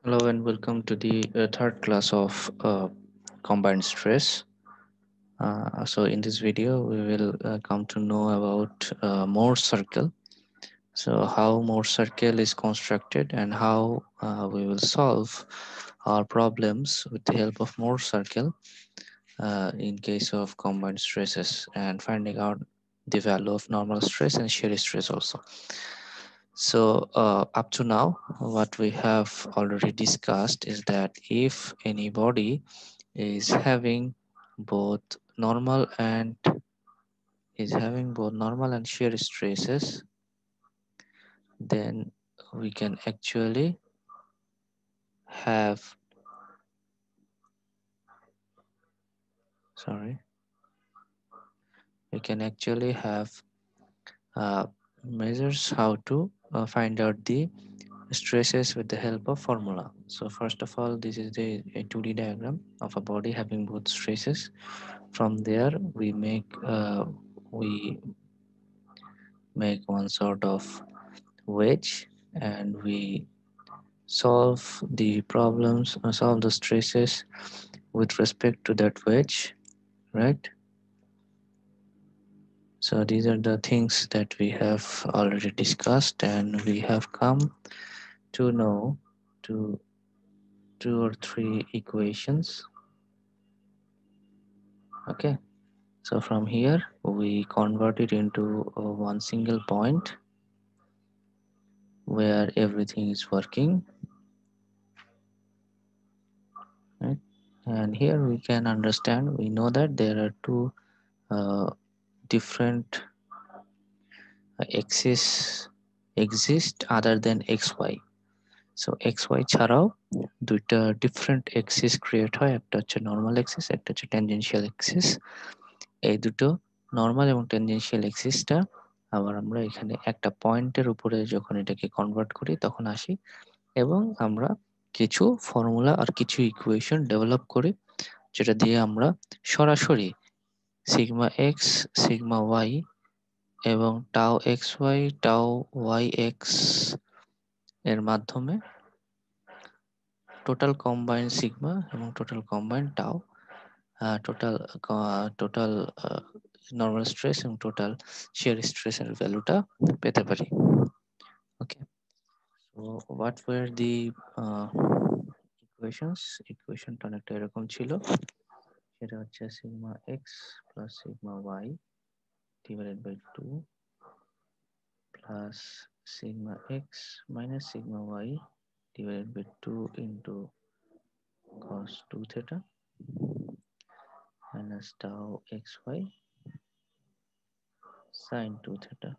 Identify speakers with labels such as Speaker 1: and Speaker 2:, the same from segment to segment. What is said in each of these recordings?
Speaker 1: Hello and welcome to the third class of combined stress. So in this video, we will come to know about Morse circle. So how Morse circle is constructed and how we will solve our problems with the help of Morse circle in case of combined stresses and finding out the value of normal stress and shear stress also. So up to now, what we have already discussed is that if any body is having both normal and shear stresses, then we can actually have sorry we can actually have uh, measures how to find out the stresses with the help of formula. So first of all, this is a 2D diagram of a body having both stresses. From there we make one sort of wedge, and we solve the stresses with respect to that wedge, right? So these are the things that we have already discussed, and we have come to know to two or three equations. Okay, so from here we convert it into one single point where everything is working, right? And here we can understand, we know that there are two uh, different axis exist other than xy. So xy ছাড়াও দুইটা different axis create হয়, একটা হচ্ছে normal axis, একটা হচ্ছে tangential axis. এই দুটো normal এবং ট্যানজেনশিয়াল এক্সিসটা আবার আমরা এখানে একটা পয়েন্টের উপরে যখন এটাকে কনভার্ট করি তখন আসি, এবং আমরা কিছু ফর্মুলা আর কিছু ইকুয়েশন ডেভেলপ করি, যেটা দিয়ে আমরা সরাসরি সিগমা এক্স, সিগমা ওয়াই এবং tau x Y, tau Y X এর মাধ্যমে টোটাল কম্বাইন্ড সিগমা এবং total combined tau, total total normal stress এবং টোটাল শিয়ার স্ট্রেসের ভ্যালুটা পেতে পারি। Okay, so what were the ইকুয়েশনটা অনেকটা এরকম ছিল। সেটা হচ্ছে sigma x plus sigma Y divided by 2 plus sigma x minus sigma y divided by 2 into cos 2 theta minus tau xy sin 2 theta,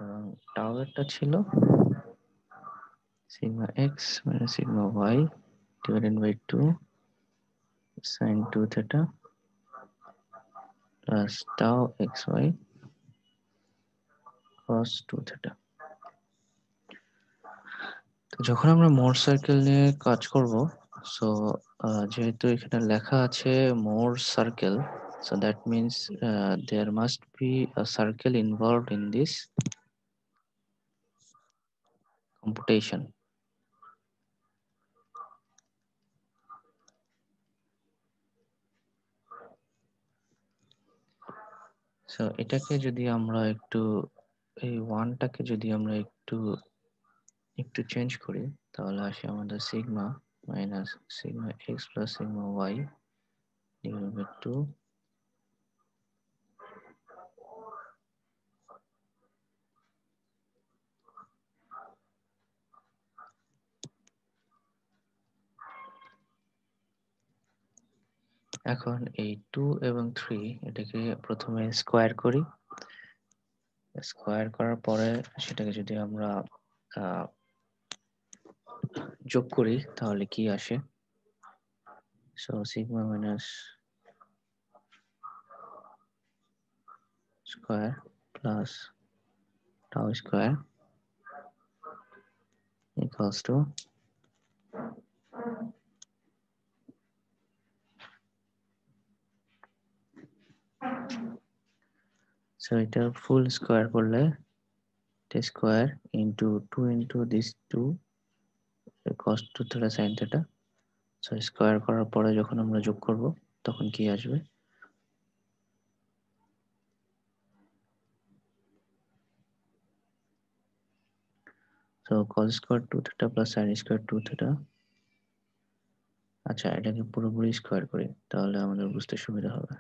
Speaker 1: এবং tau একটা ছিল sigma x minus sigma y divided by 2 sin 2 theta plus tau xy cos 2 theta। তো যখন আমরা মোর circle নিয়ে কাজ করব, so যেহেতু এখানে লেখা আছে মোর circle, so that means there must be a circle involved in this computation. So এটাকে যদি আমরা একটু এই ওয়ানটাকে যদি আমরা একটু একটু চেঞ্জ করি, তাহলে আসে আমাদের sigma minus sigma x plus sigma Y divide by 2 এখন এই 2 এবং 3 এটাকে প্রথমে স্কোয়ার করি। স্কোয়ার করার পরে সেটাকে যদি আমরা যোগ করি তাহলে কি আসে? So sigma minus square plus tau square equals to so এটা ফুল স্কোয়ার করলে square into 2 into this 2 cos 2 theta sin theta। So square করার পরে যখন আমরা যোগ করব তখন কি আসবে? So cos square 2 theta plus sin square 2 theta। আচ্ছা, এটাকে পুরোপুরি স্কোয়ার করি, তাহলে আমাদের বুঝতে সুবিধা হবে।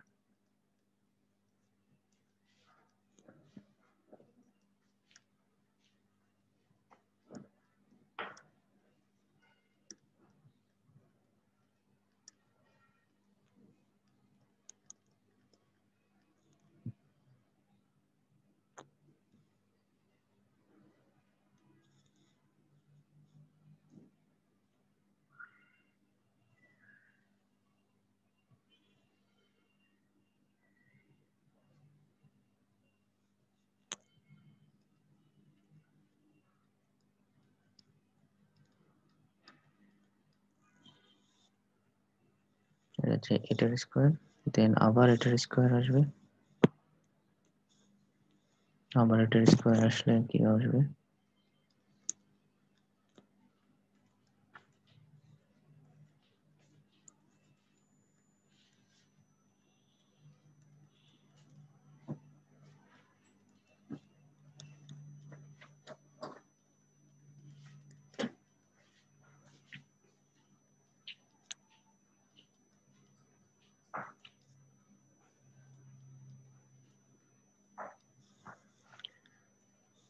Speaker 1: এটা হচ্ছে এটার স্কোয়ার, দেন আবার এটার স্কোয়ার আসবে, আবার এটার স্কোয়ার আসলে কি আসবে?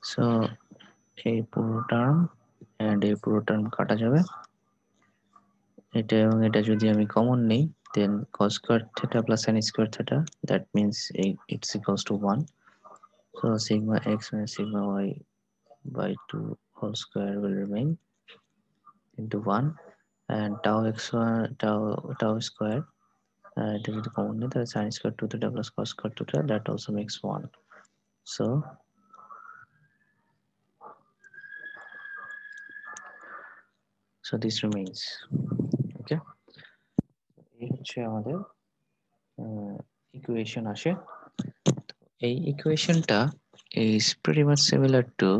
Speaker 1: সো এই পুরো টার্ম এন্ড এই পুরো টার্ম কাটা যাবে, এটা এবং এটা যদি আমি কমন নেই, দেন cos square theta plus sin square theta, that means it's equals to 1. So sigma x minus sigma y by 2 whole square will remain into 1, and tau x tau square, এটা যদি কমন নেই তাহলে sin square 2 theta plus cos square 2 theta, that also makes 1. So this remains. Okay, এই হচ্ছে আমাদের equation আসে। এই ইকুয়েশনটা is pretty much similar to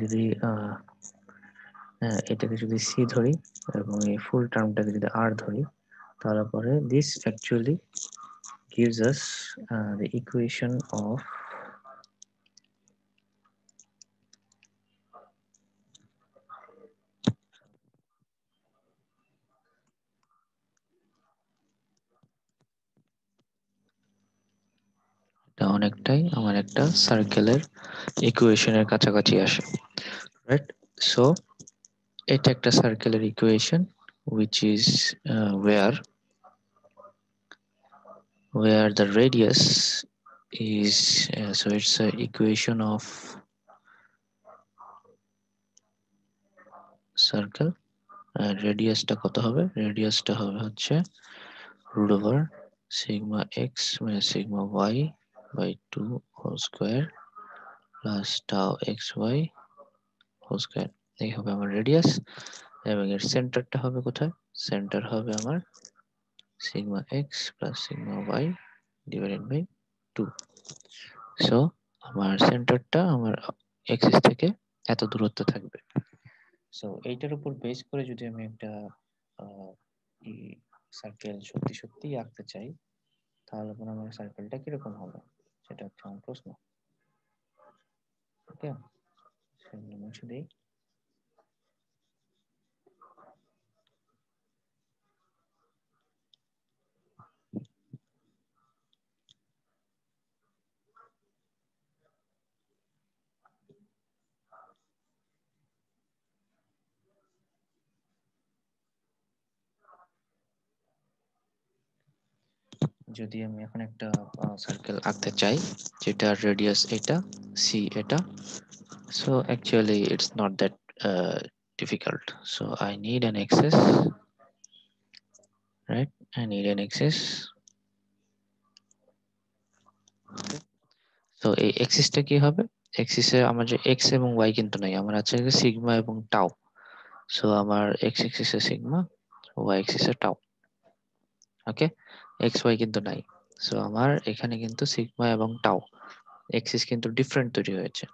Speaker 1: যদি এটাকে যদি সি ধরি এবং এই ফুল টার্মটাকে যদি আর ধরি, তাহলে পরে this actually gives us the equation of এটা অনেকটাই আমার একটা সার্কেলের ইকুয়েশনের কাছাকাছি আসে, রাইট? সো এটা একটা সার্কেলের equation which is where the radius is so it's a equation of circle, আর রেডিয়াসটা কত হবে? রেডিয়াসটা হবে হচ্ছে root over sigma x minus sigma y by 2 whole square plus tau xy whole square। এই হবে আমার রেডিয়াস, এবং এর সেন্টারটা হবে কোথায়? সেন্টার হবে আমার sigma x plus sigma y divided by 2। So আমার সেন্টারটা আমার এক্সিস থেকে এত দূরত্ব থাকবে। সো এইটার উপর বেস করে যদি আমি একটা সার্কেল সত্যি সত্যি আঁকতে চাই, তাহলে পরে আমার সার্কেলটা কিরকম হবে সেটা হচ্ছে আমার প্রশ্ন। ওকে, মুছে দিই। যদি আমি এখন একটা সার্কেল আঁকতে চাই যেটা রেডিয়াস এটা, সি এটা, so actually it's not that difficult. So I need an axis, right? I need an axis. তো এই এক্সিসটা কি হবে? এক্সিসে আমার যে এক্স এবং ওয়াই কিন্তু নাই, আমার আছে সিগমা এবং টাউ। সো আমার এক্স এক্সিসে সিগমা, ওয়াই এক্সিসে টাউ। ওকে, এক্স ওয়াই কিন্তু নাই। সো আমার এখানে কিন্তু সিগমা এবং টাউ এক্সিস কিন্তু ডিফারেন্ট তৈরি হয়েছে,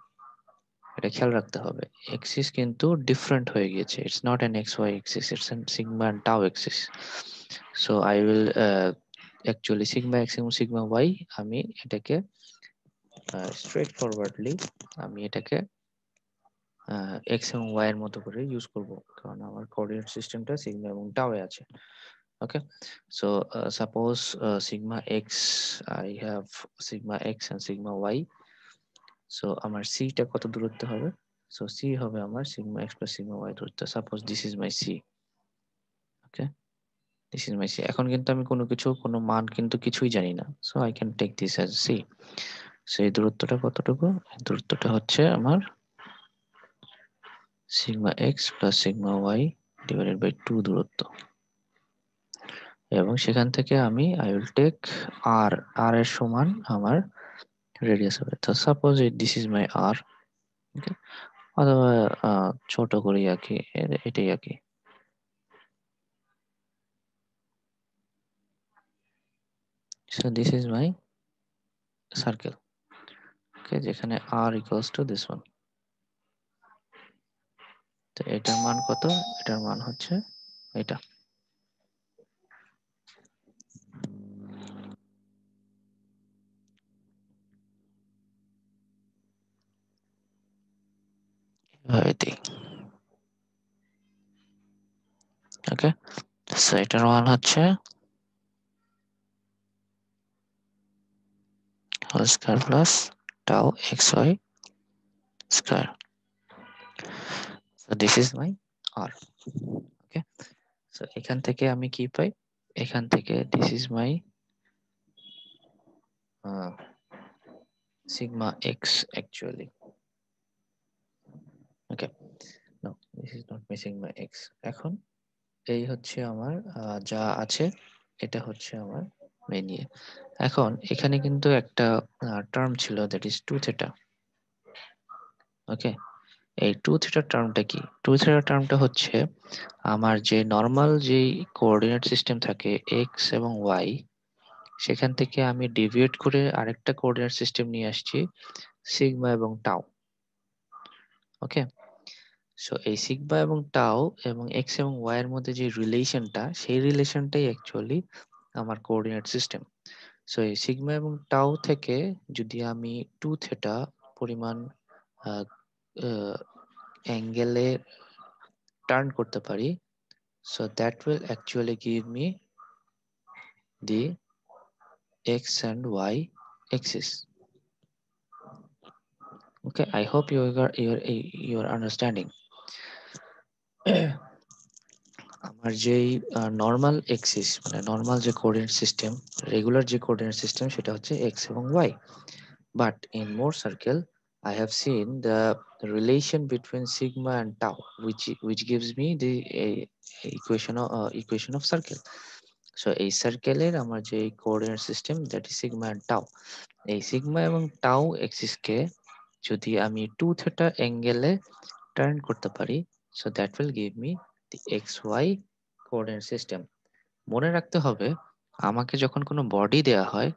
Speaker 1: এটা খেয়াল রাখতে হবে। এক্সিস কিন্তু ডিফারেন্ট হয়ে গিয়েছে, it's not an X Y axis, it's an sigma and tau axis. So I will actually sigma X এবং সিগমা ওয়াই আমি এটাকে স্ট্রেট ফরওয়ার্ডলি আমি এটাকে এক্স এবং ওয়াই এর মতো করে ইউজ করব, কারণ আমার কোঅর্ডিনেট সিস্টেমটা সিগমা এবং টাও এ আছে। Okay, so suppose sigma x, I have sigma x and sigma y. So আমার সিটা কত দূরত্বে হবে? সো সি হবে আমার sigma x plus sigma y দূরত্ব। Suppose this is my C. Okay, this is my C. এখন কিন্তু আমি কোনো মান কিন্তু কিছুই জানি না, so I can take this as C. So এই দূরত্বটা কতটুকু? এই দূরত্বটা হচ্ছে আমার sigma x plus sigma Y divided by 2 দূরত্ব। এবং সেখান থেকে আমি I will take R, R এর সমান আমার রেডিয়াস হবে। তো suppose this is my R. Okay, অথবা ছোট করি আঁকি, এটাই আঁকি। So this is my circle. Okay, যেখানে R equals to this one. তো এটার মান কত? এটার মান হচ্ছে এটা। ওকে, সো এটার মান হচ্ছে whole square plus tau x Y square. So this is my R. Okay, so এখান থেকে আমি কি পাই? এখান থেকে this is my sigma x actually. Okay, no, this is not my sigma x. এখন এই হচ্ছে আমার যা আছে, এটা হচ্ছে আমার মেনিয়ে। এখন এখানে কিন্তু একটা টার্ম ছিল, দ্যাট ইজ 2 থিটা। ওকে, এই 2 থিটা টার্মটা কি? 2 থিটা টার্মটা হচ্ছে আমার যে নর্মাল যেই কোঅর্ডিনেট সিস্টেম থাকে এক্স এবং ওয়াই, সেখান থেকে আমি ডিভিয়েট করে আরেকটা কোঅর্ডিনেট সিস্টেম নিয়ে আসছি সিগমা এবং টাউ। ওকে, সো এই সিগমা এবং টাউ এবং এক্স এবং ওয়াই এর মধ্যে যে রিলেশনটা, সেই রিলেশনটাই অ্যাকচুয়ালি আমার কোঅর্ডিনেট সিস্টেম। সো এই সিগমা এবং টাউ থেকে যদি আমি 2 থিটা পরিমাণ অ্যাঙ্গেলে টার্ন করতে পারি, so that will actually give me the x and y axis. Okay, I hope you're understanding. আমার যেই নর্মাল এক্সিস মানে নর্মাল যে কোঅর্ডিনেট সিস্টেম, রেগুলার যে কোঅর্ডিনেট সিস্টেম, সেটা হচ্ছে এক্স এবং Y. But in Mohr circle I have seen the relation between sigma and tau, which gives me the equation of circle. So এই সার্কেলের আমার যে coordinate system, that is sigma and tau. এই sigma এবং tau axis কে যদি আমি 2 theta অ্যাঙ্গেলে টার্ন করতে পারি, so that will give me the X Y coordinate system. মনে রাখতে হবে, আমাকে যখন কোনো বডি দেয়া হয়,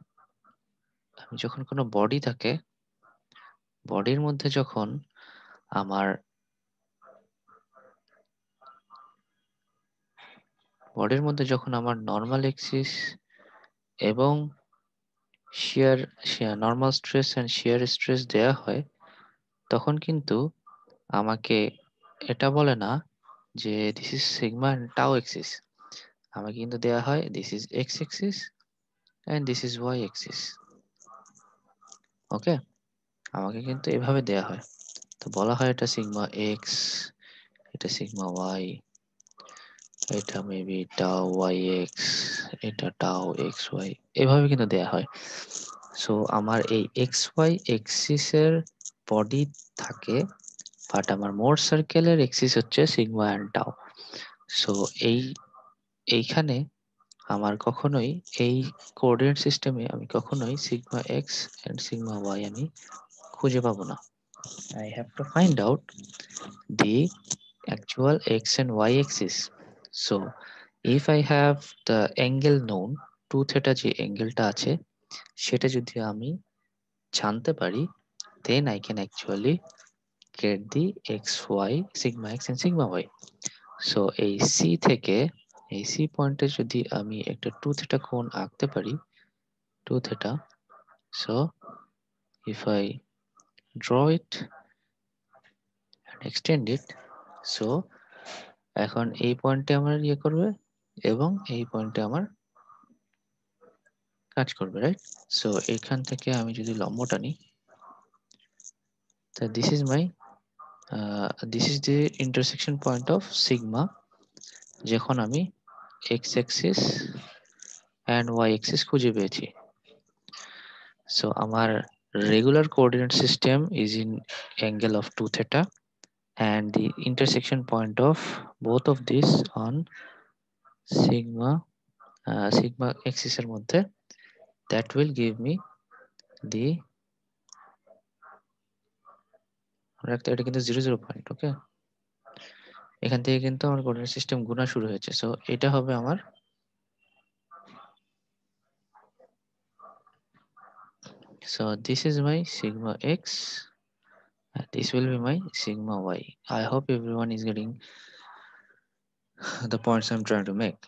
Speaker 1: আমি যখন কোনো বডি থাকে, বডির মধ্যে যখন আমার নর্মাল এক্সিস এবং shear normal stress and shear stress দেয়া হয়, তখন কিন্তু আমাকে এটা বলে না যে this is sigma and tau axis. আমাকে কিন্তু দেয়া হয় this is x axis and this is y axis. Okay, আমাকে কিন্তু এভাবে দেয়া হয়। তো বলা হয় এটা সিগমা এক্স, এটা সিগমা ওয়াই, এটা মেবি টাউ ওয়াই এক্স, এটা টাউ এক্স ওয়াই, এভাবে কিন্তু দেয়া হয়। সো আমার এই এক্স ওয়াই এক্সিসের বডি থাকে বাট আমার মোর সার্কেলের এক্সিস হচ্ছে সিগমা অ্যান্ড টাও। সো এইখানে আমার কখনোই এই কোঅর্ডিনেট সিস্টেমে আমি কখনোই sigma X and sigma Y আমি খুঁজে পাবো না। I have to find out the actual x and y axis. So if I have the angle known, 2 theta যে অ্যাঙ্গেলটা আছে সেটা যদি আমি জানতে পারি, then I can actually get the x y sigma x and sigma y. So এই C থেকে এই C পয়েন্টে যদি আমি একটা 2 theta কোণ আঁকতে পারি, 2 theta, so if I draw it and extend it, so এখন এই পয়েন্টে আমার ইয়ে করবে এবং এই পয়েন্টে আমার কাজ করবে, রাইট? সো এখান থেকে আমি যদি লম্বটা নিই, তো this is the intersection point of sigma যখন আমি X axis and Y axis খুঁজে পেয়েছি। সো আমার regular coordinate system is in angle of 2 theta and the intersection point of both of these on sigma axis এর মধ্যে, that will give me the এটা কিন্তু 0 point. ওকে, এখান থেকে কিন্তু আমার কোঅর্ডিনেট সিস্টেম গুণা শুরু হয়েছে। সো এটা হবে আমার so this is my sigma x and this will be my sigma y. I hope everyone is getting the points I'm trying to make.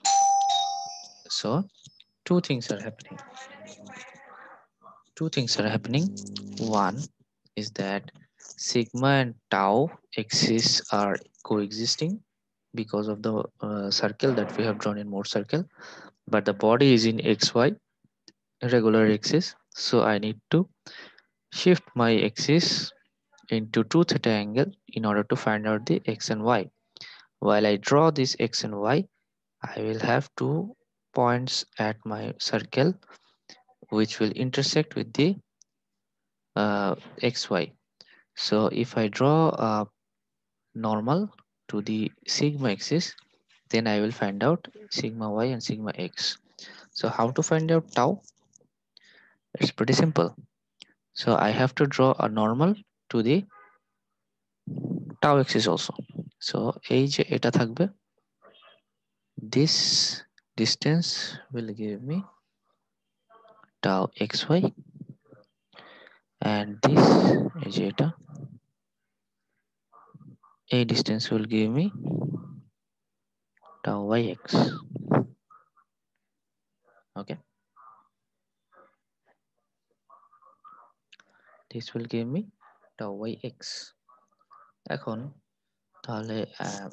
Speaker 1: So two things are happening. One is that sigma and tau axis are coexisting because of the circle that we have drawn in Mohr circle, but the body is in xy regular axis, so I need to shift my axis into 2 theta angle in order to find out the x and y. While I draw this x and y, I will have 2 points at my circle which will intersect with the xy. So if I draw a normal to the sigma axis, then I will find out sigma y and sigma x. So how to find out tau? It's pretty simple. So I have to draw a normal to the tau axis also. So এই যে এটা থাকবে, this distance will give me tau xy and this এই যে এটা, এই distance will give me tau yx. Okay, this will give me tau yx. এখন তাহলে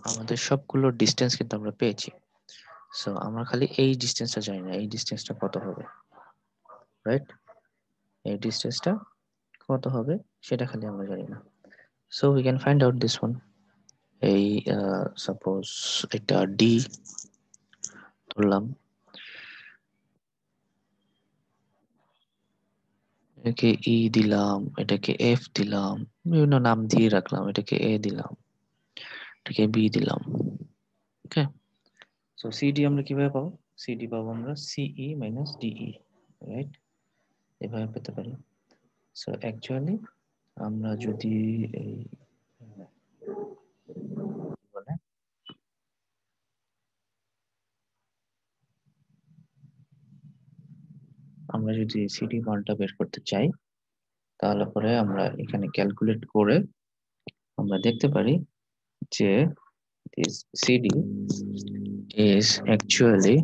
Speaker 1: আমাদের সবগুলো ডিস্টেন্স কিন্তু আমরা পেয়েছি। সো আমরা খালি এই ডিস্টেন্সটা জানি না, এই ডিস্টেন্সটা কত হবে, রাইট? এই ডিস্টেন্সটা কত হবে সেটা খালি আমরা জানি না। So we can find out this one. এই সাপোজ এটা ডি ধরলাম, এটাকে ই দিলাম, এটাকে এফ দিলাম, বিভিন্ন নাম দিয়ে রাখলাম, এটাকে এ দিলাম, এটাকে বি দিলাম। ওকে, সো সিডি আমরা কিভাবে পাবো? সিডি পাবো আমরা সিই মাইনাস ডিই, রাইট? এভাবে পেতে পারি। সো অ্যাকচুয়ালি আমরা যদি এই বলে আমরা যদি সিডি মানটা বের করতে চাই, তাহলে পরে আমরা এখানে ক্যালকুলেট করে আমরা দেখতে পারি যে this CD is actually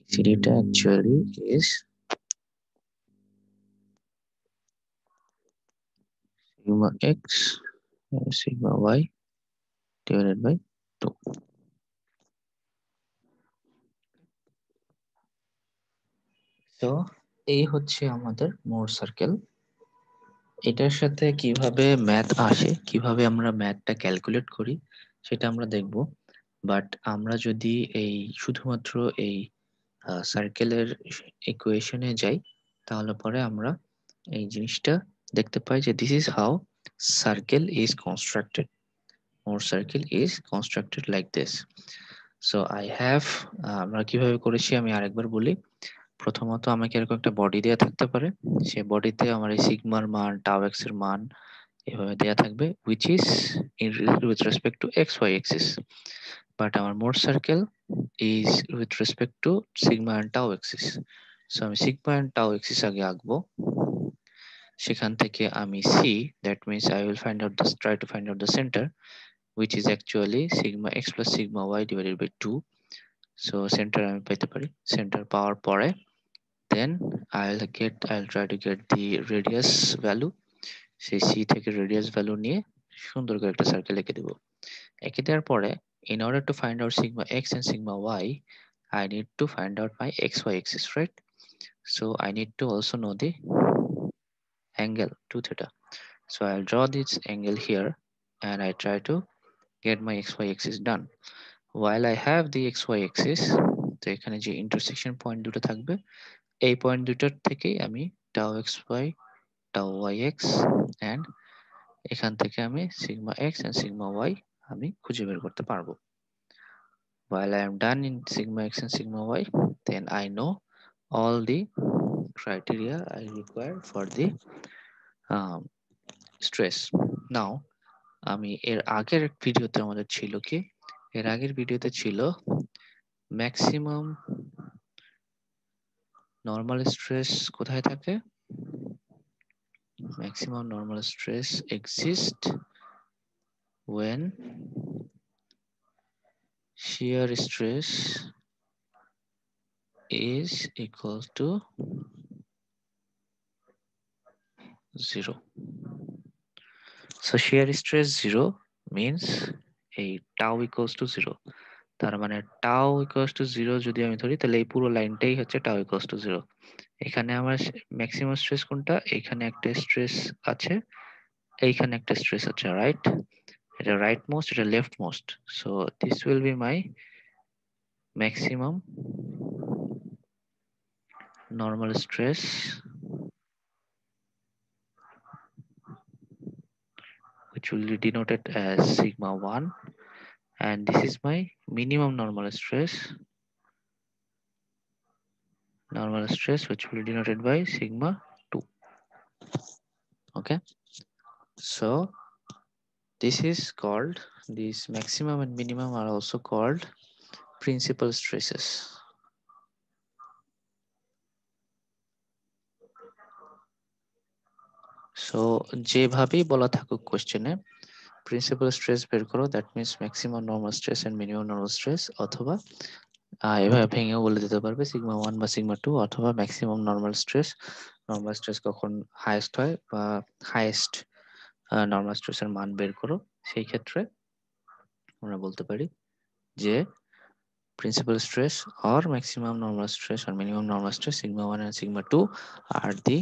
Speaker 1: CD টা actually is sigma x and sigma y divided by 2. তো এই হচ্ছে আমাদের মোর সার্কেল। এটার সাথে কিভাবে ম্যাথ আসে, কিভাবে আমরা ম্যাথটা ক্যালকুলেট করি সেটা আমরা দেখব। বাট আমরা যদি এই শুধুমাত্র এই সার্কেলের ইকুয়েশনে যাই, তাহলে পরে আমরা এই জিনিসটা দেখতে পাই যে this is how circle is constructed. More circle is constructed like this. So I have আমরা কিভাবে করেছি আমি আরেকবার বলি। প্রথমত আমাকে এরকম একটা বডি দেয়া থাকতে পারে, সেই বডিতে আমার এই সিগমার মান, টাউ এক্স এর মান এভাবে দেয়া থাকবে, which is in with respect to xy axis, but আমার মোট circle is with respect to sigma and tau axis. So আমি sigma and tau axis আগে আঁকবো, সেখান থেকে আমি c, that means I will find out the try to find out the center, which is actually sigma x plus sigma y divided by 2. So center আমি পেতে পারি, center পাওয়ার পরে then I'll try to get the radius value. সেই c থেকে radius value নিয়ে সুন্দর করে একটা সার্কেল এঁকে দেব। এঁকে দেওয়ার পরে in order to find out sigma x and sigma y, I need to find out my xy axis, right? So I need to also know the angle 2 theta. So I'll draw this angle here and I try to get my xy axis done. While I have the xy axis, তো এখানে যে intersection point দুটো থাকবে, এই point দুটোর থেকেই আমি tau xy, tau yx and এখান থেকে আমি sigma x and sigma y আমি খুঁজে বের করতে পারবো। While I am done in sigma x and sigma y, then I know all the criteria I require for the um, stress. Now আমি এর আগের ভিডিওতে আমাদের ছিল কি, এর আগের ভিডিওতে ছিল ম্যাক্সিমাম নরমাল স্ট্রেস কোথায় থাকে? Maximum normal stress exists when shear stress is equal to 0. So shear stress 0 means এই tau equals to 0. তার মানে tau equals to 0 যদি আমি ধরি তাহলে এই পুরো লাইনটাই হচ্ছে tau equals to 0. এখানে আমার ম্যাক্সিমাম স্ট্রেস কোনটা? এখানে একটা স্ট্রেস আছে, এইখানে একটা স্ট্রেস আছে, রাইট? এটা রাইট মোস্ট, এটা left most. So this will be my maximum normal stress which will be denoted as sigma 1, and this is my minimum normal stress which will be denoted by sigma 2. Okay, so this is called, these maximum and minimum are also called principal stresses. So যেভাবেই বলা থাকুক কোশ্চেনে principal stress বের করো, that means maximum normal stress and minimum normal stress, অথবা এভাবে ভেঙেও বলে দিতে পারবে সিগমা 1 বা সিগমা 2, অথবা ম্যাক্সিমাম নর্মাল স্ট্রেস কখন হাইয়েস্ট হয় বা হাইয়েস্ট নর্মাল স্ট্রেসের মান বের করো, সেই ক্ষেত্রে আমরা বলতে পারি যে principal stress or maximum normal stress or minimum normal stress sigma 1 and sigma 2 are the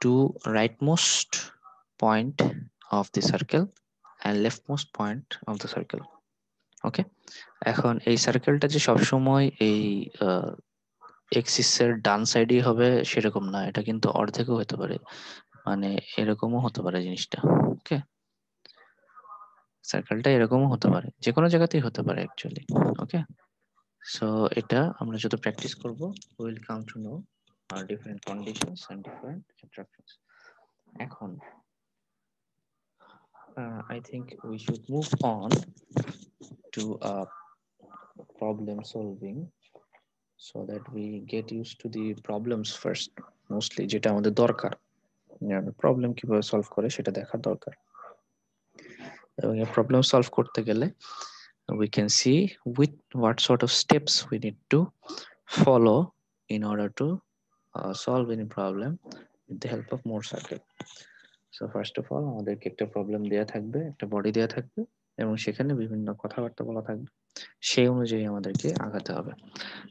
Speaker 1: two rightmost point of the circle and leftmost point of the circle. ওকে, এখন এই সার্কেলটা যে সবসময় এই এক্সিসের ডান সাইডেই হবে সেরকম না, এটা কিন্তু অর্ধেকও হতে পারে, মানে এরকমও হতে পারে জিনিসটা। ওকে, সার্কেলটা এরকমও হতে পারে, যে কোনো জায়গাতেই হতে পারে অ্যাকচুয়ালি। ওকে, সো এটা আমরা যত প্র্যাকটিস করব will come to know different conditions and different attractions. এখন I think we should move on to problem solving so that we get used to the problems first, mostly যেটা আমাদের দরকার, প্রবলেম কিভাবে সলভ করে সেটা দেখার দরকার। এবং এই প্রবলেম সলভ করতে গেলে we can see with what sort of steps we need to follow in order to solve any problem with the help of Mohr circle. So first of all আমাদেরকে একটা প্রবলেম দেয়া থাকবে, একটা body দেয়া থাকবে এবং সেখানে বিভিন্ন কথাবার্তা বলা থাকবে, সেই অনুযায়ী আমাদেরকে আগাতে হবে।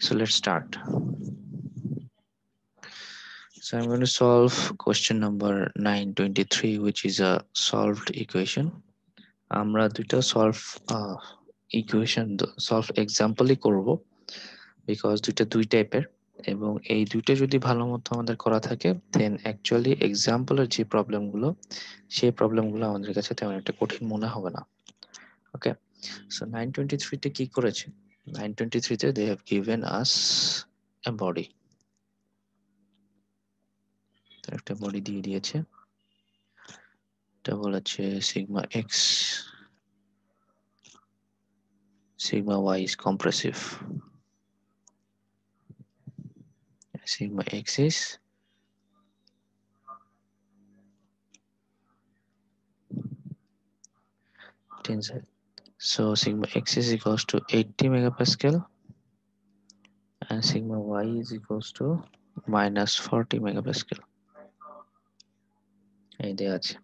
Speaker 1: So let's start. So I'm going to solve question number 923, which is a solved equation. আমরা দুইটা সলভ ইকুয়েশন সলভ এক্সাম্পলই করব, বিকজ দুইটা দুই টাইপের। এবং এই দুইটা যদি ভালো মতো আমাদের করা থাকে, দেন অ্যাকচুয়ালি এক্সাম্পলের যে প্রবলেমগুলো, সেই প্রবলেমগুলো আমাদের কাছে তেমন একটা কঠিন মনে হবে না। ওকে, সো 923 তে কি করেছে? 923 তে they have given us a body, একটা বডি দিয়ে দিয়েছে। এটা বলেছে sigma X, sigma y is compressive, sigma x is tensile. So sigma x is equals to 80 megapascal and sigma y is equals to minus 40 megapascal. এই দেয়া আছে।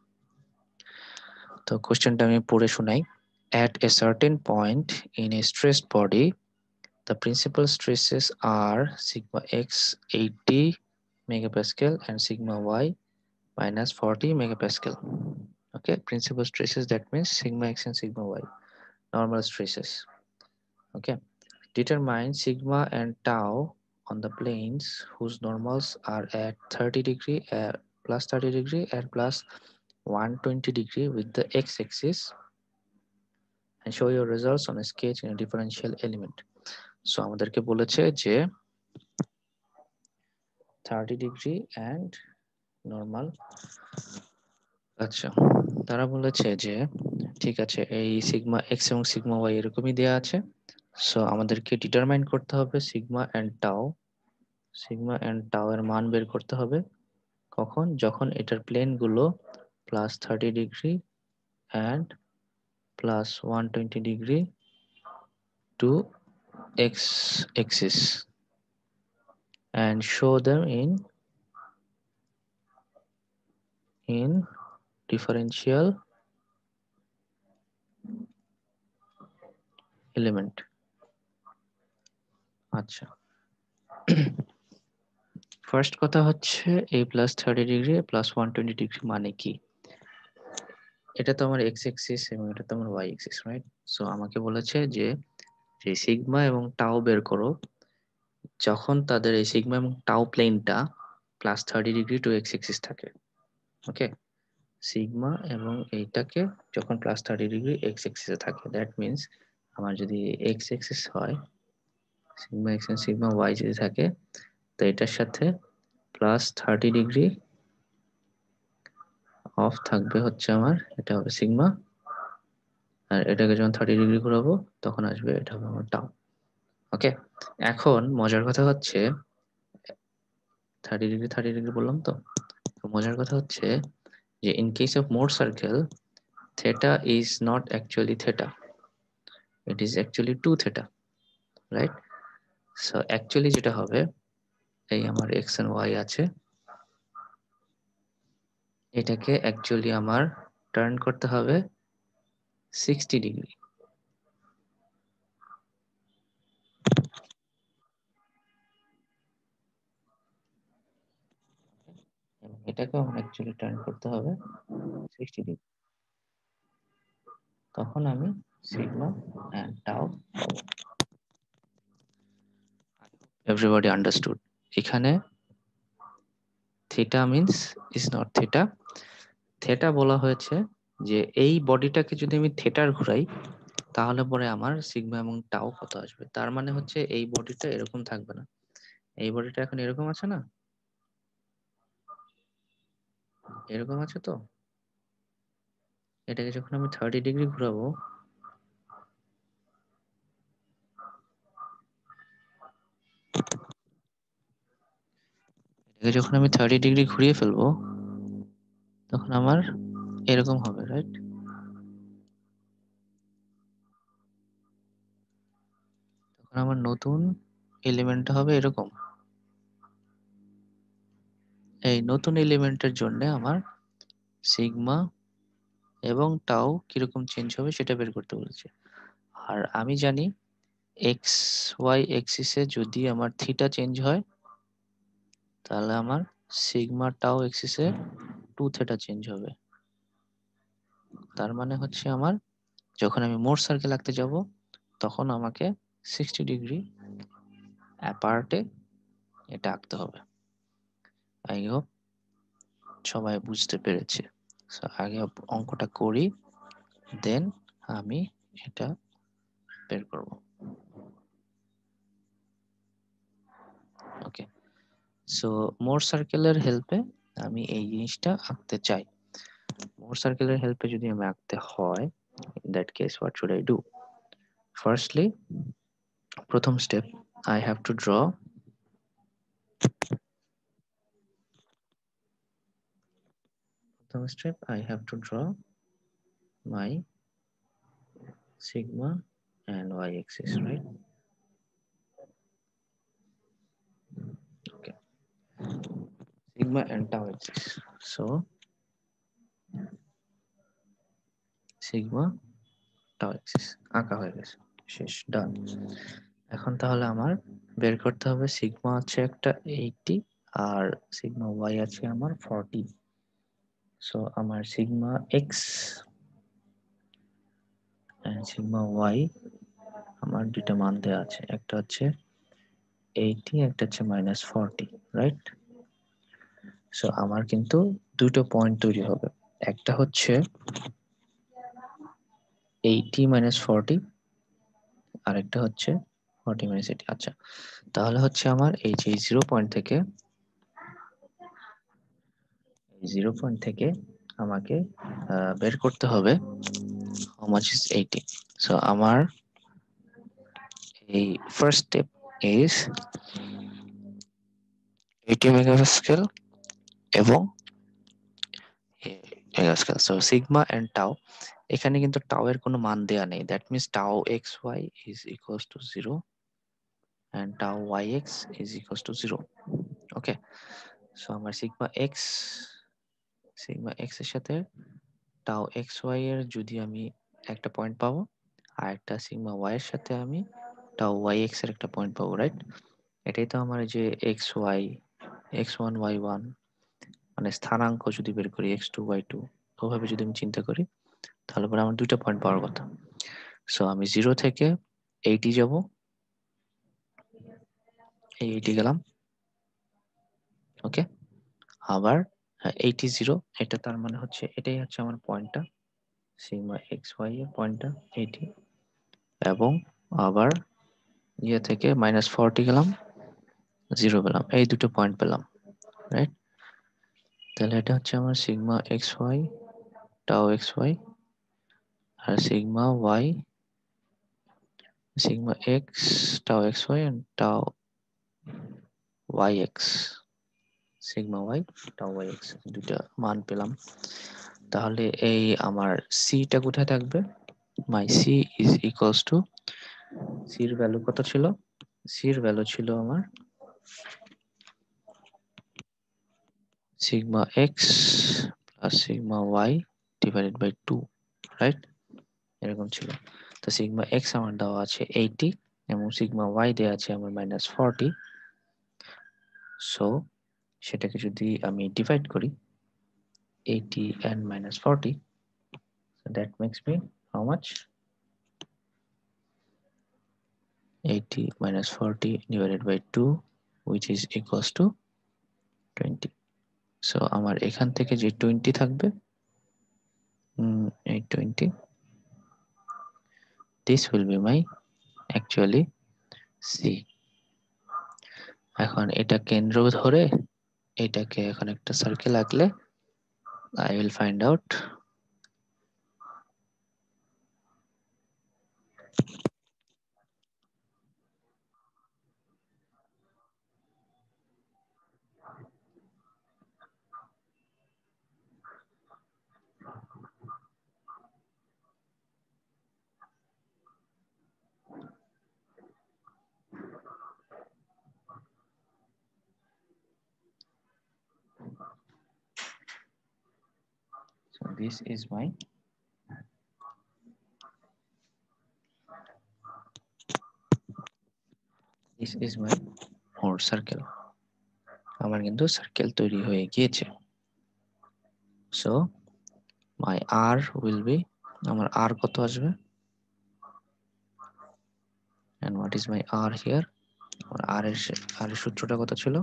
Speaker 1: তো কোশ্চেনটা আমি পড়ে শোনাই। At a certain point in a stressed body, the principal stresses are sigma x 80 megapascal and sigma y minus 40 megapascal. Okay, principal stresses, that means sigma x and sigma y, normal stresses. Okay, determine sigma and tau on the planes whose normals are at 30 degree, plus 30 degree and plus 120 degree with the x-axis, and show your results on a sketch in a differential element. So আমাদেরকে বলেছে যে 30 degree and normal। আচ্ছা, তারা বলেছে যে ঠিক আছে, এই সিগমা এক্স এবং সিগমা ওয়াই এরকমই দেয়া আছে। সো আমাদেরকে ডিটারমাইন করতে হবে সিগমা এন্ড টাও, সিগমা এন্ড টাও এর মান বের করতে হবে। কখন? যখন এটার প্লেন গুলো plus 30 degree and plus 120 degree to X axis, and show them in differential element. আচ্ছা, ফার্স্ট কথা হচ্ছে a plus 30 degree plus 120 degree মানে কি? এটা তো আমার এক্স এক্সিস এবং এটা তো আমার ওয়াই এক্সিস, রাইট? সো আমাকে বলেছে যে সিগমা এবং টাও বের করো যখন তাদের এই সিগমা এবং টাও প্লেনটা plus 30 degree to X axis থাকে। ওকে, সিগমা এবং এইটাকে যখন প্লাস 30 ডিগ্রি এক্স এক্সিসে থাকে, দ্যাট মিনস আমার যদি এক্স এক্সিস হয়, sigma x and sigma Y যদি থাকে, তো এটার সাথে প্লাস 30 ডিগ্রি অফ থাকবে হচ্ছে আমার, এটা হবে সিগমা, আর এটাকে যখন 30 ডিগ্রি ঘোরাবো তখন আসবে এটা হবে আমার টাও। ওকে, এখন মজার কথা হচ্ছে 30 ডিগ্রি বললাম তো, তো মজার কথা হচ্ছে যে in case of Mohr circle, theta is not actually theta, it is actually 2 theta, right? So actually যেটা হবে, এই আমার x and y আছে, এটাকে actually আমার টার্ন করতে হবে 60 ডিগ্রি। এটাকে আমার actually টার্ন করতে হবে 60 ডিগ্রি, তখন আমি সিগমা and tau পাবো। Everybody understood? এখানে theta means is not theta, theta বলা হয়েছে যে এই বডিটাকে যদি আমি থিটার ঘুরাই তাহলে পরে আমার সিগমা এবং টাও কত আসবে। তার মানে হচ্ছে এই বডিটা এরকম থাকবে না, এই বডিটা এখন এরকম আছে না, এরকম আছে তো, এটাকে যখন আমি 30 ডিগ্রি ঘুরাবো, এটাকে যখন আমি 30 ডিগ্রি ঘুরিয়ে ফেলবো তখন আমার এরকম হবে, রাইট? তখন আমার নতুন এলিমেন্টটা হবে এরকম। এই নতুন এলিমেন্টের জন্য আমার সিগমা এবং টাও কিরকম চেঞ্জ হবে সেটা বের করতে বলেছে। আর আমি জানি এক্স ওয়াই এক্সিসে যদি আমার থিটা চেঞ্জ হয় তাহলে আমার সিগমা টাও এক্সিসে 2 থিটা চেঞ্জ হবে। তার মানে হচ্ছে আমার যখন আমি মোর সার্কেল আঁকতে যাব তখন আমাকে 60 ডিগ্রি অ্যাপার্টে এটা আঁকতে হবে। আই হোপ সবাই বুঝতে পেরেছে। সো আগে অঙ্কটা করি, দেন আমি এটা বের করব। ওকে, সো মোর সার্কেলের হেল্পে আমি এই জিনিসটা আঁকতে চাই। মোর সার্কেলের হেল্পে যদি আমি আঁকতে হয়, in that case what should I do? Firstly, প্রথম step, I have to draw I have to draw my sigma and y-axis, right? Okay, sigma and tau axis. So sigma tau axis আঁকা হয়ে গেছে, শেষ, ডান। এখন তাহলে আমার বের করতে হবে সিগমা আছে একটা 80 আর সিগমা ওয়াই আছে আমার 40। সো আমার sigma x and sigma Y আমার দুইটা মান দেওয়া আছে, একটা হচ্ছে 80, একটা হচ্ছে -40, রাইট? সো আমার কিন্তু দুটো পয়েন্ট তৈরি হবে, একটা হচ্ছে 80 - 40, আর একটা হচ্ছে 40 - 80। আচ্ছা, তাহলে হচ্ছে আমার এই যে 0 পয়েন্ট থেকে আমাকে বের করতে হবে how much is 80. সো আমার এই ফার্স্ট স্টেপ ইজ 80 মেগাপাস্কেল এবং মেগাপাস্কেল। সো সিগমা এন্ড টাও, এখানে কিন্তু টাও এর কোনো মান দেয়া নেই, that means tau x y is equals to 0 and tau yx is equals to 0. Okay, so আমার সিগমা এক্স এর সাথে টাও এক্স ওয়াই এর যদি আমি একটা পয়েন্ট পাবো, আর একটা সিগমা ওয়াই এর সাথে আমি টাও ওয়াই এক্স এর একটা পয়েন্ট পাবো, রাইট? এটাই তো আমার যে x y, x one y one, মানে স্থানাঙ্ক যদি বের করি এক্স টু ওয়াই টু, ওভাবে যদি আমি চিন্তা করি, তাহলে পরে আমার দুইটা পয়েন্ট পাওয়ার কথা। সো আমি 0 থেকে 80 যাব, এই 80 গেলাম, ওকে। আবার 80 0, এটা তার মানে হচ্ছে এটাই হচ্ছে আমার পয়েন্টটা, সিগমা এক্স ওয়াই এর পয়েন্টটা 80। এবং আবার ইয়ে থেকে -40 গেলাম, 0 পেলাম, এই দুটো পয়েন্ট পেলাম, রাইট? তাহলে এটা হচ্ছে আমার sigma x Y, tau x y, আর sigma y, sigma x, tau x y and tau Y x, sigma y, tau Y x, দুটা মান পেলাম। তাহলে এই আমার সিটা কোথায় থাকবে? My C is equals to, সির ভ্যালু কত ছিল? সির ভ্যালু ছিল আমার sigma x plus sigma Y divided by 2, right? এরকম ছিল। তো সিগমা এক্স আমার দেওয়া আছে 80 এবং সিগমা ওয়াই দেওয়া আছে আমার -40। সো সেটাকে যদি আমি ডিভাইড করি 80 and -40, so that makes me how much? 80 - 40 divided by 2, which is equals to 20. So আমার এখান থেকে যে 20 থাকবে, এই 20, this will be my actually C. এখন এটা কেন্দ্র ধরে এটাকে এখন একটা সার্কেল আঁকলে I will find out so this is my whole circle. আমার কিন্তু সার্কেল তৈরি হয়ে গিয়েছে। So my R will be, আমার আর কত আসবে, and what is my r here? আর এর সূত্রটা কত ছিল?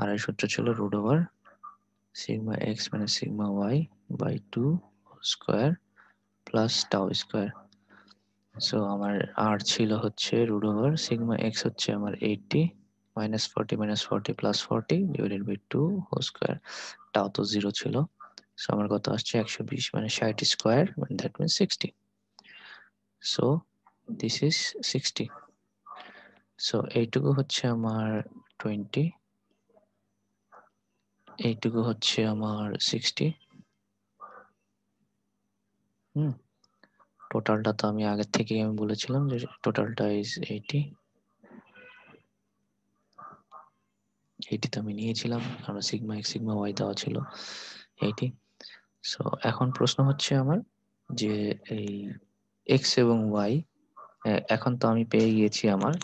Speaker 1: আর এর সূত্র ছিল root over sigma x minus sigma y by 2 square plus tau square. So আমার আর ছিল হচ্ছে রুট ওভার সিগমা এক্স হচ্ছে আমার 80 -40 plus 40 divided by 2 whole square. Tau তো 0 ছিল, সো আমার কত আসছে 120 মানে 60 স্কোয়ার, মানে that means 60। So this is 60। So এইটুকু হচ্ছে আমার 20, এইটুকু হচ্ছে আমার 60। টোটালটা তো আমি আগের থেকেই আমি বলেছিলাম যে টোটালটা ইজ 80। 80 তো আমি নিয়েছিলাম কারণ সিগমা এক্স সিগমা ওয়াই দেওয়া ছিল 80। সো এখন প্রশ্ন হচ্ছে আমার যে এই এক্স এবং ওয়াই, এখন তো আমি পেয়ে গিয়েছি আমার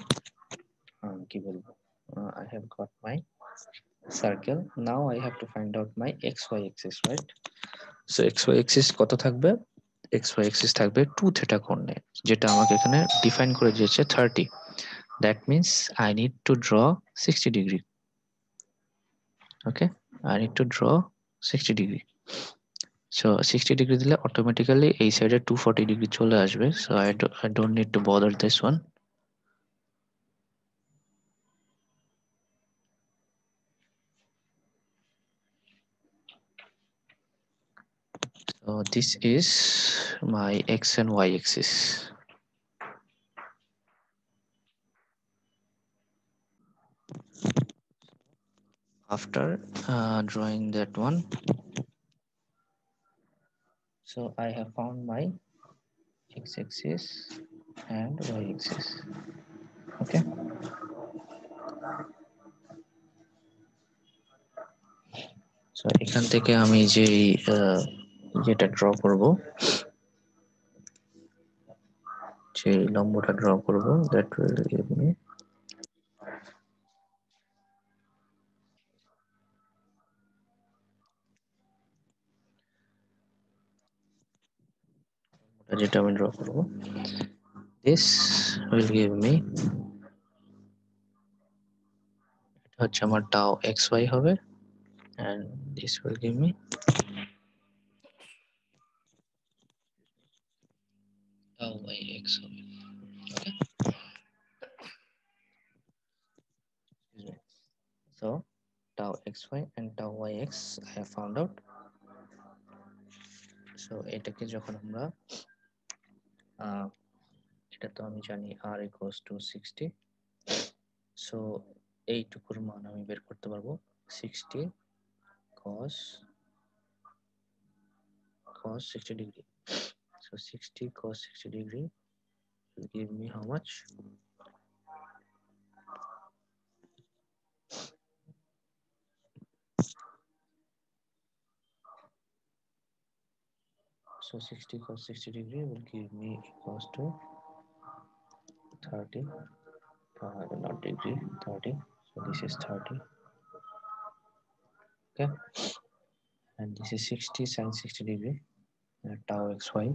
Speaker 1: কি বলবো, I have got my circle. Now I have to find out my xy axis, right? So xy axis কত থাকবে? xy axis থাকবে 2 theta কোণে, যেটা আমাকে এখানে ডিফাইন করে দিয়েছে 30। That means I need to draw 60 degree. Okay, I need to draw 60 degree. So 60 degree দিলে automatically এই সাইডে 240 degree চলে আসবে, so I don't need to bother this one. So this is my x and y axis. After drawing that one, so I have found my x-axis and y-axis. Okay, so এখান থেকে আমি যে যেটা draw করব, যে লম্বটা draw করব, that will give me যেটা আমি ড্র করব, this will give me, এটা হচ্ছে আমার টাও xy হবে, and this will give me টাও yx হবে। Okay, so tau xy and tau yx I have found out. So এটাকে যখন আমরা এটা তো আমি জানি r equals to 60, so এইটুকুর মান আমি বের করতে পারবো 60 cos 60 degree. So 60 cos 60 degree will give me how much? So 60 cos 60 degree will give me equals to 30, not degree, 30. So this is 30. Okay, and this is 60 sin 60 degree, tau xy.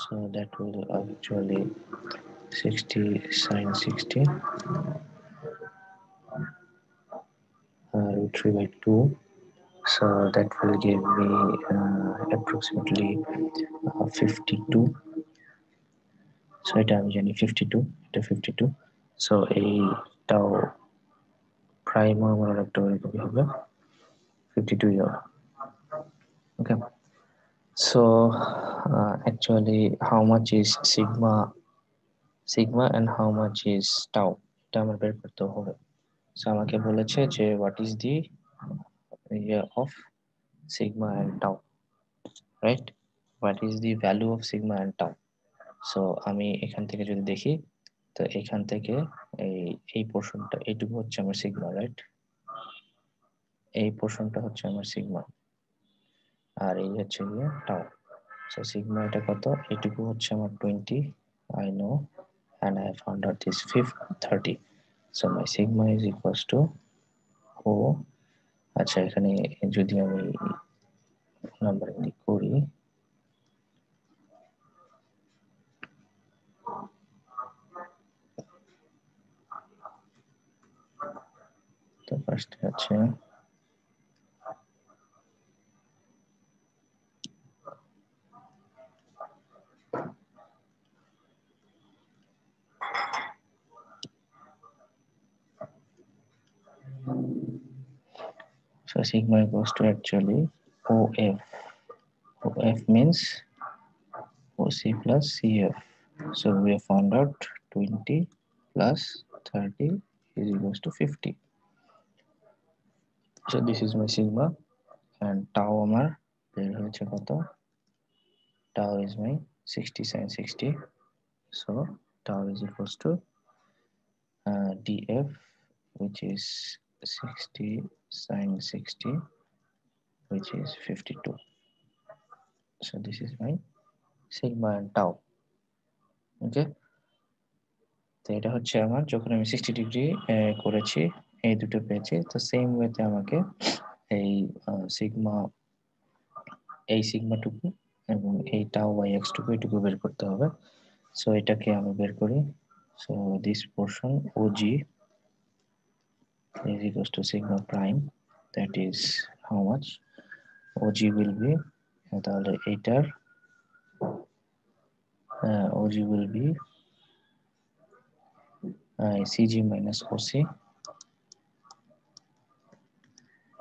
Speaker 1: So that will actually 60 sin 60 root 3 by 2. So that will give me approximately 52. So এটা আমি জানি 52, এটা 52. So এইটাও prime আমার একটা copy হবে 52 year. Okay, so actually how much is sigma and how much is tau, এটা আমার বের করতে হবে। So আমাকে বলেছে যে what is the area of sigma and tau, right? What is the value of sigma and tau? So আমি এখান থেকে যদি দেখি, তো এখান থেকে এই পোর্শনটা এইটুকু হচ্ছে আমার সিগমা, রাইট? এই পোর্শনটা হচ্ছে আমার সিগমা, আর এই হচ্ছে গিয়ে টাউ। সো সিগমা এটা কত? এইটুকু হচ্ছে আমার 20, I know, and I have found out this 30. So my sigma is equals to O. আচ্ছা, এখানে যদি আমি নাম্বারিং করি, তো ফার্স্ট আছে so sigma equals to actually OF. OF means OC plus CF. So we have found out 20 plus 30 is equals to 50. So this is my sigma and tau আমার বের হয়েছে কত, tau is my 60 sin 60. So tau is equals to df, which is 60 sin 60, which is 52. So this is my sigma and tau. Okay, তো এটা হচ্ছে আমার যখন আমি 60 ডিগ্রি করেছি এই দুটো পেয়েছি, তো সেম ওয়েতে আমাকে এই সিগমা টুকু এবং এই টাউ বাই এক্স টুকু এটুকু বের করতে হবে। সো এটাকে আমি বের করি। So this portion OG is equals to sigma prime, that is how much OG will be, তাহলে এইটার OG will be CG minus OC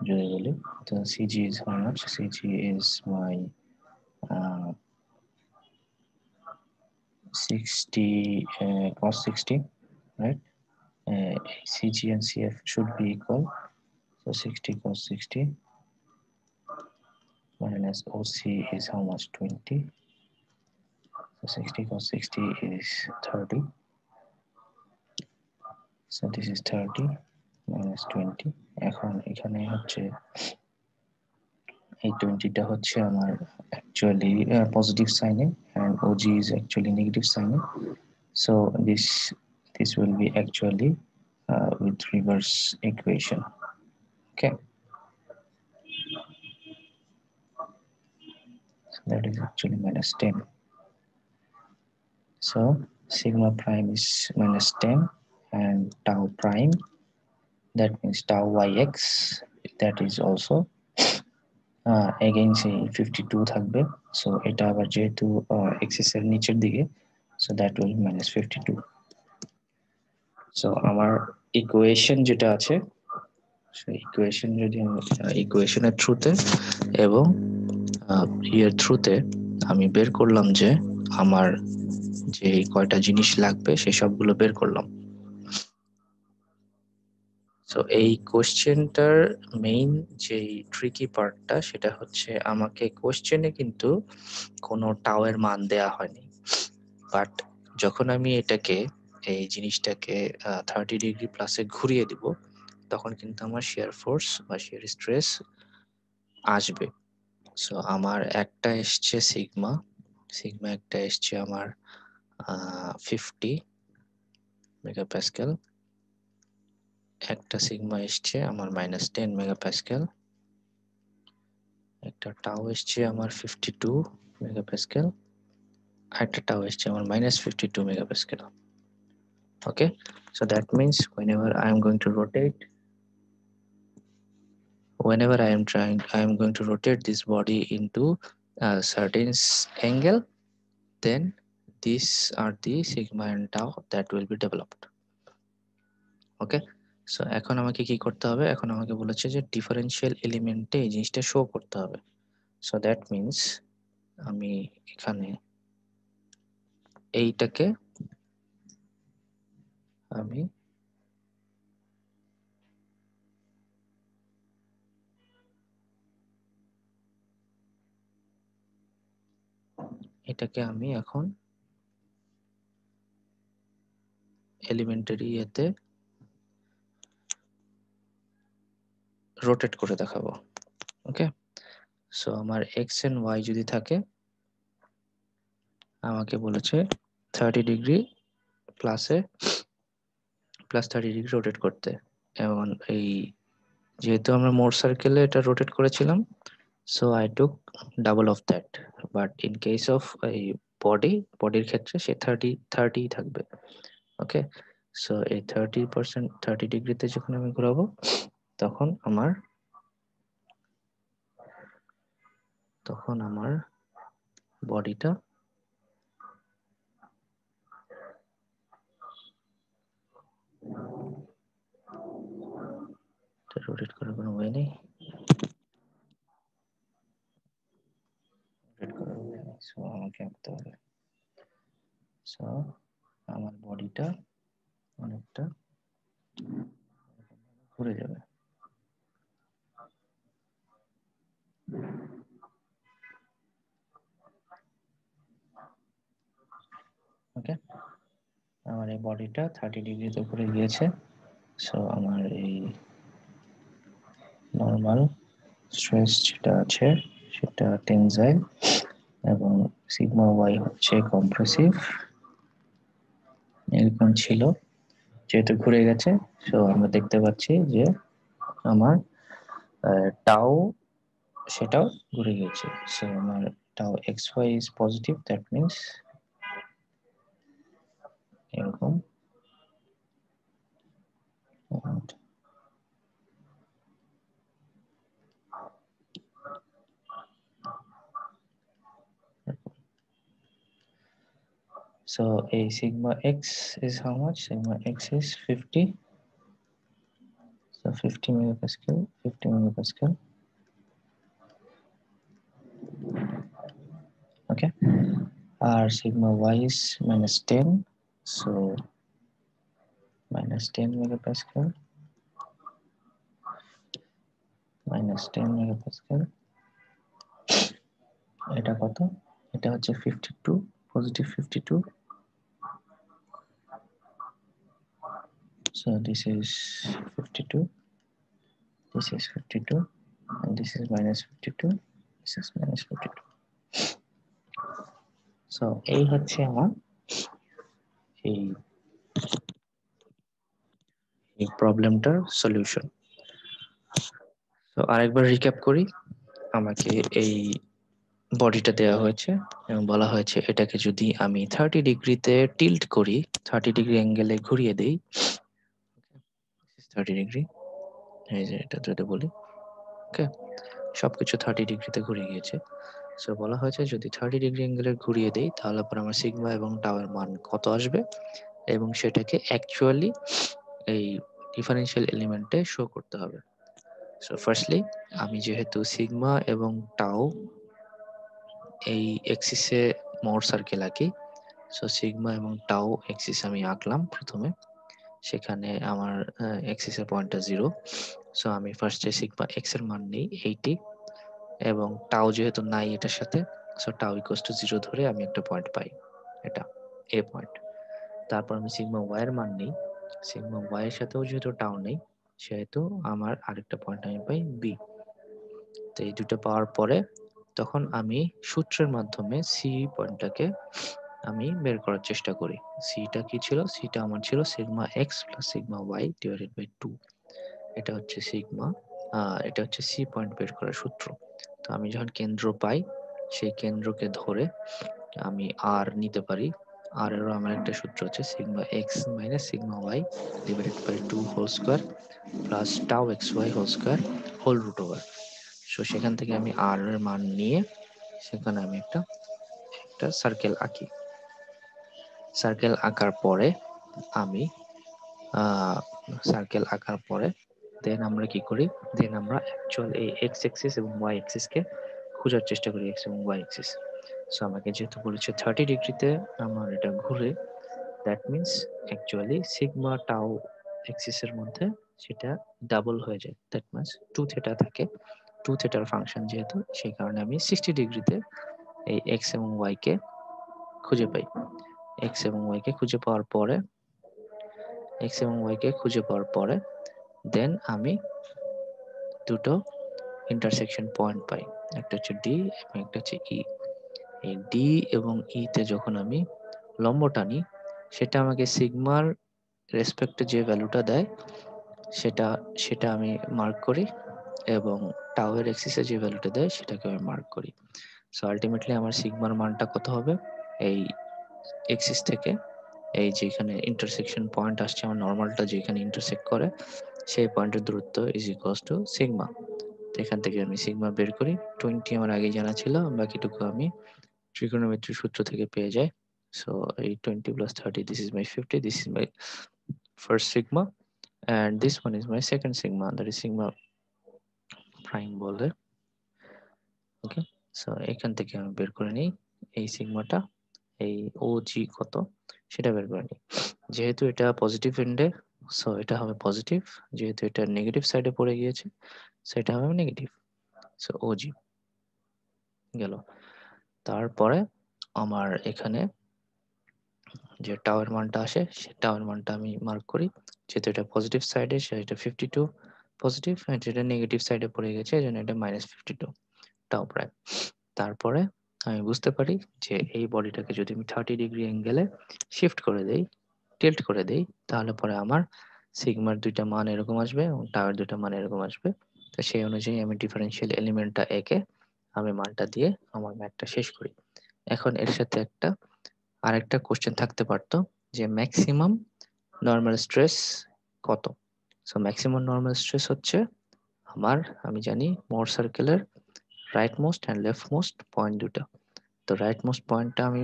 Speaker 1: যদি বলি, তো CG is how much, CG is my 60 cos 60, right? CG and CF should be equal, so 60 cos 60 minus OC is how much, 20. So 60 cos 60 is 30. So this is 30 minus 20. এখন এখানে হচ্ছে এই 20টা হচ্ছে আমার actually positive sign and OG is actually negative sign. So this will be actually with reverse equation. Okay, so that is actually minus 10. So sigma prime is minus 10 and tau prime, that means tau yx, that is also again say 52 থাকবে। So এটা আবার যেহেতু axis এর নিচের দিকে, so that will minus 52. So আমার equation যেটা আছে, সেই ইকুয়েশন যদি আমি ইকুয়েশনের থ্রুতে এবং এর থ্রুতে আমি বের করলাম যে আমার যে কয়টা জিনিস লাগবে সেই সবগুলো বের করলাম। সো এই কোশ্চেনটার মেইন যে ট্রিকি পার্টটা সেটা হচ্ছে আমাকে কোশ্চেনে কিন্তু কোনো টাওয়ের মান দেয়া হয়নি, বাট যখন আমি এটাকে এই জিনিসটাকে 30 ডিগ্রি প্লাসে ঘুরিয়ে দিব তখন কিন্তু আমার শিয়ার ফোর্স বা শিয়ার স্ট্রেস আসবে। সো আমার একটা এসছে সিগমা একটা এসছে আমার 50 মেগাপ্যাসকেল, একটা সিগমা এসছে আমার -10 মেগাপ্যাসকেল, একটা টাও এসছে আমার 52 মেগাপ্যাসকেল, একটা টাও এসছে আমার -52 megapascal. Okay, so that means whenever I am going to rotate, whenever I am going to rotate this body into a certain angle, then these are the sigma and tau that will be developed. Okay, so এখন আমাকে কি করতে হবে, এখন আমাকে বলেছে যে differential এলিমেন্টে এই জিনিসটা শো করতে হবে। সো দ্যাট মিন্স আমি এখানে এইটাকে আমি এখন এলিমেন্টারি এতে রোটেট করে দেখাবো। ওকে, সো আমার এক্স এন্ড ওয়াই যদি থাকে, আমাকে বলেছে 30 ডিগ্রি প্লাসে +30 ডিগ্রি রোটেট করতে, এবং এই যেহেতু আমরা মোর সার্কেলে এটা রোটেট করেছিলাম, so I took double of that, but in case of এই বডির ক্ষেত্রে সে 30 থাকবে। ওকে, সো এই 30% 30 ডিগ্রিতে যখন আমি ঘোরাবো তখন আমার বডিটা রোটেট করার কোনো ওয়ে নেই, আমাকে আঁকতে হবে। সো আমার বডিটা অনেকটা ঘুরে যাবে। ওকে, আমার এই বডিটা 30 ডিগ্রিতে ঘুরে গিয়েছে। সো আমার এই নর্মাল স্ট্রেস যেটা আছে সেটা টেনজাইল এবং সিগমা ওয়াই হচ্ছে কম্প্রেসিভ, এরকম ছিল। যেহেতু ঘুরে গেছে, সো আমরা দেখতে পাচ্ছি যে আমার টাও সেটাও ঘুরে গিয়েছে। সো আমার tau x y is positive, that means এরকম। So a sigma x is how much? Sigma x is 50. So 50 megapascal, 50 megapascal. Okay. Our sigma y is minus 10. So minus 10 megapascal. Minus 10 megapascal. এটা কত? এটা হচ্ছে 52, positive 52. So this is 52. This is 52. And this is minus 52. This is minus 52. So এই হচ্ছে আমার এই প্রবলেমটার solution. তো আরেকবার রিক্যাপ করি। আমাকে এই বডিটা দেওয়া হয়েছে এবং বলা হয়েছে এটাকে যদি আমি 30 ডিগ্রিতে টিল্ট করি, 30 ডিগ্রি অ্যাঙ্গেলে ঘুরিয়ে দেই, 30 ডিগ্রি, এই যে এটা যদি বলি, ওকে, সবকিছু 30 ডিগ্রিতে ঘুরিয়ে গিয়েছে। সো বলা হয়েছে যদি 30 ডিগ্রি অ্যাঙ্গেলে ঘুরিয়ে দেই তাহলে পর আমার সিগমা এবং টাওয়ের মান কত আসবে এবং সেটাকে অ্যাকচুয়ালি এই ডিফারেনশিয়াল এলিমেন্টে শো করতে হবে। সো ফার্স্টলি আমি যেহেতু সিগমা এবং টাও এই এক্সিসে মোর সার্কেল আঁকি, সো সিগমা এবং টাও এক্সিস আমি আঁকলাম প্রথমে। সেখানে আমার এক্সিসের পয়েন্টটা 0। সো আমি ফার্স্টে সিগমা এক্স এর মান নেই 80 এবং টাও যেহেতু নাই এটার সাথে, সো টাও ইকুয়ালস টু 0 ধরে আমি একটা পয়েন্ট পাই, এটা এ পয়েন্ট। তারপর আমি সিগমা ওয়াই এর মান নেই, সিগমা ওয়াই এর সাথেও যেহেতু টাও নেই সেহেতু আমার আরেকটা পয়েন্ট আমি পাই বি। তো এই দুটো পাওয়ার পরে তখন আমি সূত্রের মাধ্যমে সি পয়েন্টটাকে আমি বের করার চেষ্টা করি। সিটা কি ছিল? সিটা আমার ছিল sigma x plus sigma Y divided by 2। এটা হচ্ছে সিগমা, এটা হচ্ছে সি পয়েন্ট বের করার সূত্র। তো আমি যখন কেন্দ্র পাই সেই কেন্দ্রকে ধরে আমি আর নিতে পারি। আর এরও আমার একটা সূত্র আছে sigma x minus sigma Y divided by 2 whole square plus tau x y whole square whole root over. So সেখান থেকে আমি আর এর মান নিয়ে সেখানে আমি একটা সার্কেল আঁকি। সার্কেল আঁকার পরে আমি সার্কেল আঁকার পরে দেন আমরা কি করি, দেন আমরা অ্যাকচুয়াল এই এক্স এক্সিস এবং ওয়াই এক্সিসকে খোঁজার চেষ্টা করি, এক্স এবং ওয়াই এক্সিস। সো আমাকে যেহেতু বলেছে 30 ডিগ্রিতে আমার এটা ঘুরে, দ্যাট মিনস অ্যাকচুয়ালি সিগমা টাও এক্সিসের মধ্যে সেটা ডাবল হয়ে যায়, দ্যাট মিনস 2 থিটা থাকে। 2 থিটার ফাংশন যেহেতু, সেই কারণে আমি 60 ডিগ্রিতে এই এক্স এবং ওয়াই কে খুঁজে পাই। এক্স এবং ওয়াই কে খুঁজে পাওয়ার পরে দেন আমি দুটো ইন্টারসেকশন পয়েন্ট পাই, একটা হচ্ছে ডি এবং একটা হচ্ছে ই। এই ডি এবং ই তে যখন আমি লম্ব টানি সেটা আমাকে সিগমার রেসপেক্টে যে ভ্যালুটা দেয় সেটা আমি মার্ক করি এবং টাওয়ের এক্সিসে যে ভ্যালুটা দেয় সেটাকে আমি মার্ক করি। সো আলটিমেটলি আমার সিগমার মানটা কত হবে, এই এক্সিস থেকে এই যেখানে ইন্টারসেকশন পয়েন্ট আসছে আমার নর্মালটা যেখানে ইন্টারসেক্ট করে সেই পয়েন্টের দূরত্ব ইজ ইকুয়ালস টু সিগমা। তো এখান থেকে আমি সিগমা বের করি, 20 আমার আগেই জানা ছিল, বাকিটুকু আমি ট্রিগোনোমেট্রি সূত্র থেকে পেয়ে যাই। সো এই 20 plus 30, this is my 50, this is my first sigma, and this one is my second sigma, that is sigma prime বলে। ওকে, সো এখান থেকে আমি বের করে নিই এই সিগমাটা, এই ও জি কত সেটা বের করে নিই। যেহেতু এটা পজিটিভ এন্ডে, সো এটা হবে পজিটিভ, যেহেতু এটা নেগেটিভ সাইডে পড়ে গিয়েছে সেটা হবে নেগেটিভ, সো ও জি গেল। তারপরে আমার এখানে যে টাওয়ার মানটা আসে সে টাওয়ার মানটা আমি মার্ক করি, যেহেতু এটা পজিটিভ সাইডে সেটা 52 পজিটিভ, আর যেটা নেগেটিভ সাইডে পড়ে গেছে এই জন্য এটা -52 টাও প্রাইম। তারপরে আমি বুঝতে পারি যে এই বডিটাকে যদি আমি 30 ডিগ্রি অ্যাঙ্গেলে শিফট করে দেই, টিল্ট করে দেই, তাহলে পরে আমার সিগমার দুইটা মান এরকম আসবে এবং টাওয়ার দুইটা মান এরকম আসবে। তো সেই অনুযায়ী আমি ডিফারেনশিয়াল এলিমেন্টটা এঁকে আমি মানটা দিয়ে আমার ম্যাথটা শেষ করি। এখন এর সাথে আরেকটা কোশ্চেন থাকতে পারতো যে ম্যাক্সিমাম নর্মাল স্ট্রেস কত। সো ম্যাক্সিমাম নর্মাল স্ট্রেস হচ্ছে আমার, আমি জানি মোর সার্কেলের right most and left most point দুটো। তো রাইট মোস্ট পয়েন্টটা আমি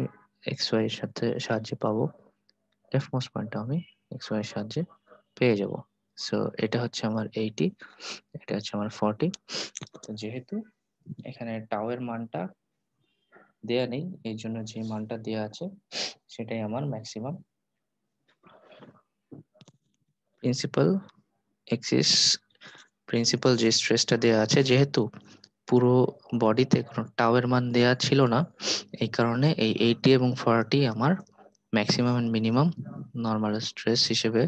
Speaker 1: এক্স ওয়াই এর সাহায্যে পাবো, লেফট মোস্ট পয়েন্টটা আমি এক্স ওয়াই এর সাহায্যে পেয়ে যাব। সো এটা হচ্ছে আমার 80, এটা হচ্ছে আমার 40। তো যেহেতু এখানে টাও এর মানটা দেয়া নেই, এই জন্য যে মানটা দেয়া আছে সেটাই আমার ম্যাক্সিমাম। প্রিন্সিপাল এক্সিস, প্রিন্সিপাল যে স্ট্রেসটা দেয়া আছে, যেহেতু পুরো বডিতে কোনো টাওয়ের মান দেয়া ছিল না, এই কারণে এই 80 এবং 40 আমার maximum and minimum normal stress হিসেবে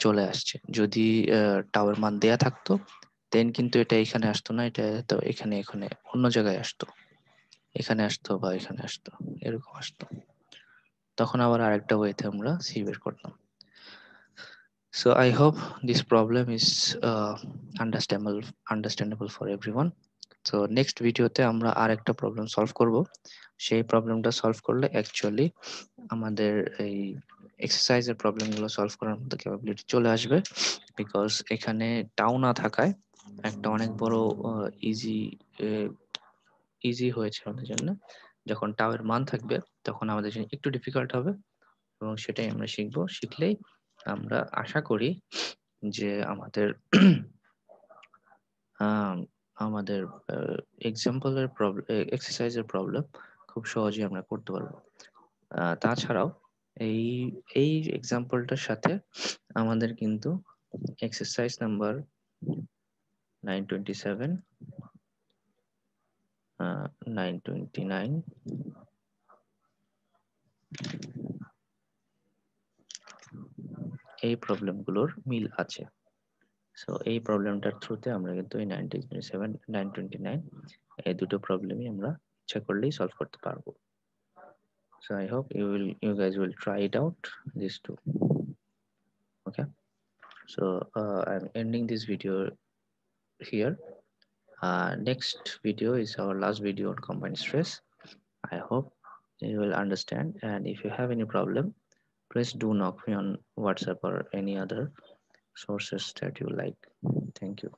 Speaker 1: চলে আসছে। যদি টাওয়ের মান দেয়া থাকতো দেন কিন্তু এটা এখানে আসতো না, এটা তো এখানে এখানে অন্য জায়গায় আসতো, এখানে আসতো বা এখানে আসতো, এরকম আসতো, তখন আবার আরেকটা ওয়েতে আমরা সি বের করতাম। So I hope this problem is understandable for everyone. So next ভিডিওতে আমরা আরেকটা প্রবলেম সলভ করব। সেই প্রবলেমটা সলভ করলে অ্যাকচুয়ালি আমাদের এই এক্সারসাইজের প্রবলেমগুলো সলভ করার মতো ক্যাপাবিলিটি চলে আসবে, বিকজ এখানে টাও না থাকায় একটা অনেক বড় ইজি ইজি হয়েছে আমাদের জন্য। যখন টাও এর মান থাকবে তখন আমাদের জন্য একটু ডিফিকাল্ট হবে, এবং সেটাই আমরা শিখবো। শিখলেই আমরা আশা করি যে আমাদের আম, আমাদের এক্সাম্পলের প্রবলেম, এক্সারসাইজের প্রবলেম খুব সহজেই আমরা করতে পারবো। তাছাড়াও এই এই এক্সাম্পলটার সাথে আমাদের কিন্তু এক্সারসাইজ নাম্বার 927, 929, এই প্রবলেমগুলোর মিল আছে। সো এই প্রবলেমটার থ্রুতে আমরা কিন্তু এই 927, 929 এই দুটো প্রবলেমই আমরা ইচ্ছা করলেই সলভ করতে পারবো। So I hope you guys will try it out, these two. Okay. So I'm ending this video here. Next video is our last video on combined stress. I hope you will understand, and if you have any problem, please do knock me on WhatsApp or any other sources that you like. Thank you.